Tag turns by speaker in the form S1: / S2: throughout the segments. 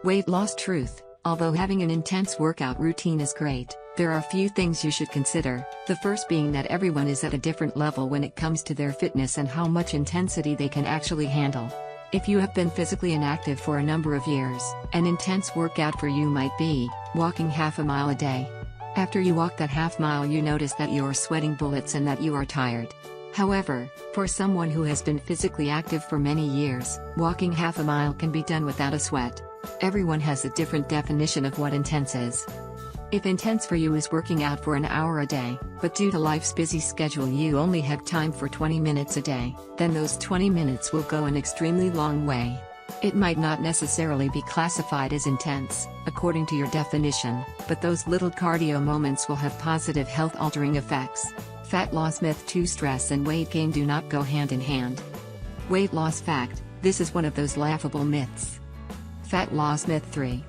S1: Weight loss truth. Although having an intense workout routine is great, there are a few things you should consider, the first being that everyone is at a different level when it comes to their fitness and how much intensity they can actually handle. If you have been physically inactive for a number of years, an intense workout for you might be walking half a mile a day. After you walk that half mile, you notice that you are sweating bullets and that you are tired. However, for someone who has been physically active for many years, walking half a mile can be done without a sweat. Everyone has a different definition of what intense is. If intense for you is working out for an hour a day, but due to life's busy schedule you only have time for 20 minutes a day, then those 20 minutes will go an extremely long way. It might not necessarily be classified as intense, according to your definition, but those little cardio moments will have positive health-altering effects. Fat loss myth 2. Stress and weight gain do not go hand in hand. Weight loss fact. This is one of those laughable myths. Fat loss myth 3.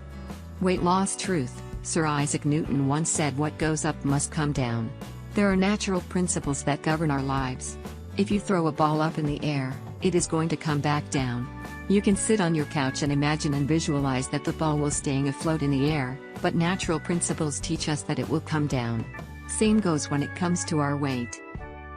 S1: Weight loss truth. Sir Isaac Newton once said, "What goes up must come down." There are natural principles that govern our lives. If you throw a ball up in the air, it is going to come back down. You can sit on your couch and imagine and visualize that the ball will staying afloat in the air, but natural principles teach us that it will come down. Same goes when it comes to our weight.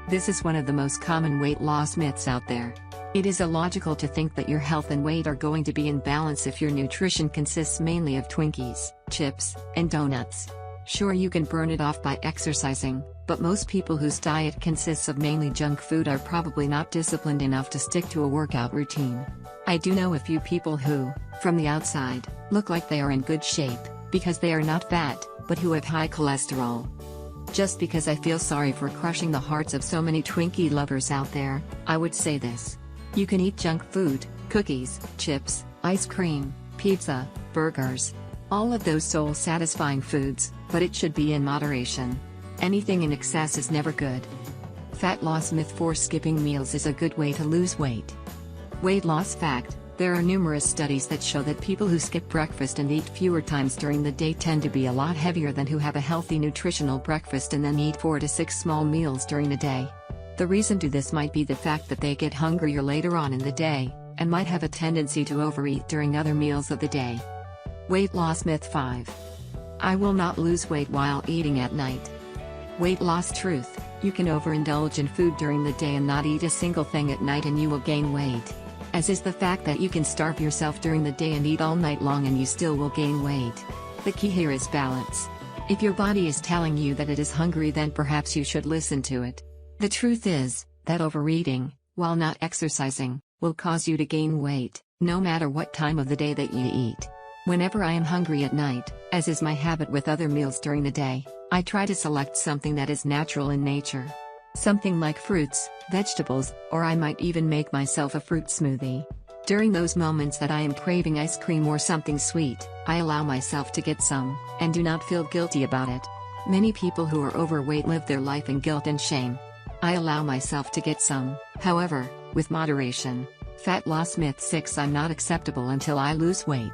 S1: This is one of the most common weight loss myths out there. It is illogical to think that your health and weight are going to be in balance if your nutrition consists mainly of Twinkies, chips, and donuts. Sure, you can burn it off by exercising, but most people whose diet consists of mainly junk food are probably not disciplined enough to stick to a workout routine. I do know a few people who, from the outside, look like they are in good shape, because they are not fat, but who have high cholesterol. Just because I feel sorry for crushing the hearts of so many Twinkie lovers out there, I would say this. You can eat junk food, cookies, chips, ice cream, pizza, burgers. All of those soul-satisfying foods, but it should be in moderation. Anything in excess is never good. Fat loss myth 4. Skipping meals is a good way to lose weight. Weight loss fact. There are numerous studies that show that people who skip breakfast and eat fewer times during the day tend to be a lot heavier than who have a healthy nutritional breakfast and then eat 4 to 6 small meals during the day. The reason to this might be the fact that they get hungrier later on in the day, and might have a tendency to overeat during other meals of the day. Weight loss myth 5. I will not lose weight while eating at night. Weight loss truth. You can overindulge in food during the day and not eat a single thing at night and you will gain weight. As is the fact that you can starve yourself during the day and eat all night long and you still will gain weight. The key here is balance. If your body is telling you that it is hungry, then perhaps you should listen to it. The truth is that overeating, while not exercising, will cause you to gain weight, no matter what time of the day that you eat. Whenever I am hungry at night, as is my habit with other meals during the day, I try to select something that is natural in nature. Something like fruits, vegetables, or I might even make myself a fruit smoothie. During those moments that I am craving ice cream or something sweet, I allow myself to get some, and do not feel guilty about it. Many people who are overweight live their life in guilt and shame. I allow myself to get some, however, with moderation. Fat loss myth 6. I'm not acceptable until I lose weight.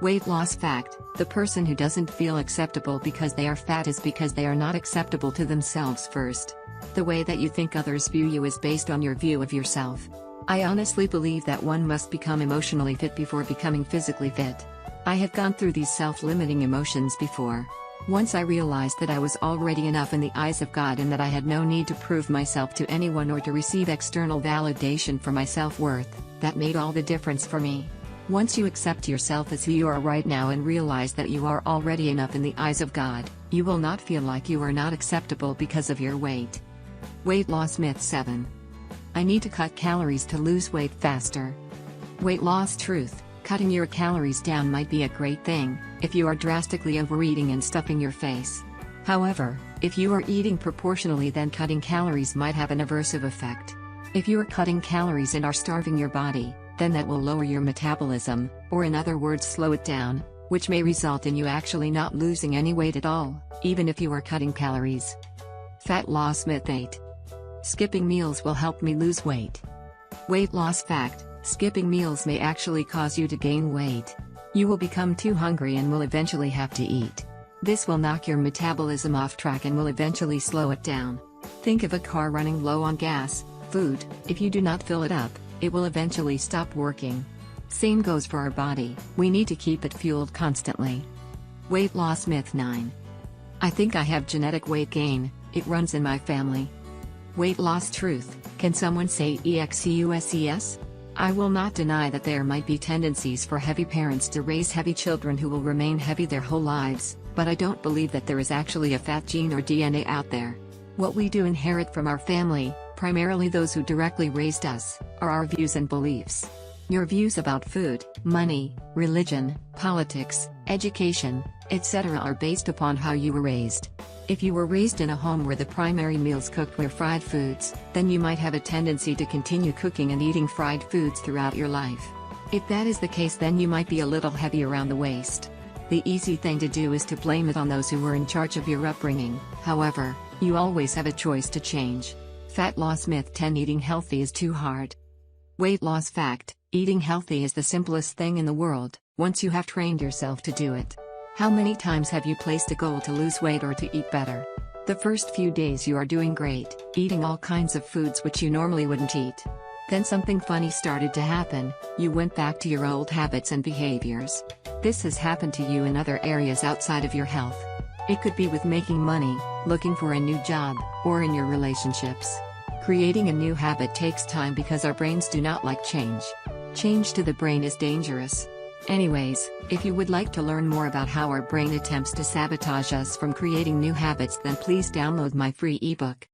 S1: Weight loss fact. The person who doesn't feel acceptable because they are fat is because they are not acceptable to themselves first. The way that you think others view you is based on your view of yourself. I honestly believe that one must become emotionally fit before becoming physically fit. I have gone through these self-limiting emotions before. Once I realized that I was already enough in the eyes of God and that I had no need to prove myself to anyone or to receive external validation for my self-worth, that made all the difference for me. Once you accept yourself as who you are right now and realize that you are already enough in the eyes of God, you will not feel like you are not acceptable because of your weight. Weight loss myth 7. I need to cut calories to lose weight faster. Weight loss truth. Cutting your calories down might be a great thing, if you are drastically overeating and stuffing your face. However, if you are eating proportionally, then cutting calories might have an aversive effect. If you are cutting calories and are starving your body, then that will lower your metabolism, or in other words slow it down, which may result in you actually not losing any weight at all, even if you are cutting calories. Fat loss myth 8. Skipping meals will help me lose weight. Weight loss fact. Skipping meals may actually cause you to gain weight. You will become too hungry and will eventually have to eat. This will knock your metabolism off track and will eventually slow it down. Think of a car running low on gas, food. If you do not fill it up, it will eventually stop working. Same goes for our body, we need to keep it fueled constantly. Weight loss myth 9. I think I have genetic weight gain, it runs in my family. Weight loss truth, can someone say EXCUSES? I will not deny that there might be tendencies for heavy parents to raise heavy children who will remain heavy their whole lives, but I don't believe that there is actually a fat gene or DNA out there. What we do inherit from our family, primarily those who directly raised us, are our views and beliefs. Your views about food, money, religion, politics, education, etc. are based upon how you were raised. If you were raised in a home where the primary meals cooked were fried foods, then you might have a tendency to continue cooking and eating fried foods throughout your life. If that is the case, then you might be a little heavy around the waist. The easy thing to do is to blame it on those who were in charge of your upbringing. However, you always have a choice to change. Fat loss myth 10. Eating healthy is too hard. Weight loss fact, eating healthy is the simplest thing in the world, once you have trained yourself to do it. How many times have you placed a goal to lose weight or to eat better? The first few days you are doing great, eating all kinds of foods which you normally wouldn't eat. Then something funny started to happen, you went back to your old habits and behaviors. This has happened to you in other areas outside of your health. It could be with making money, looking for a new job, or in your relationships. Creating a new habit takes time because our brains do not like change. Change to the brain is dangerous. Anyways, if you would like to learn more about how our brain attempts to sabotage us from creating new habits, then please download my free ebook.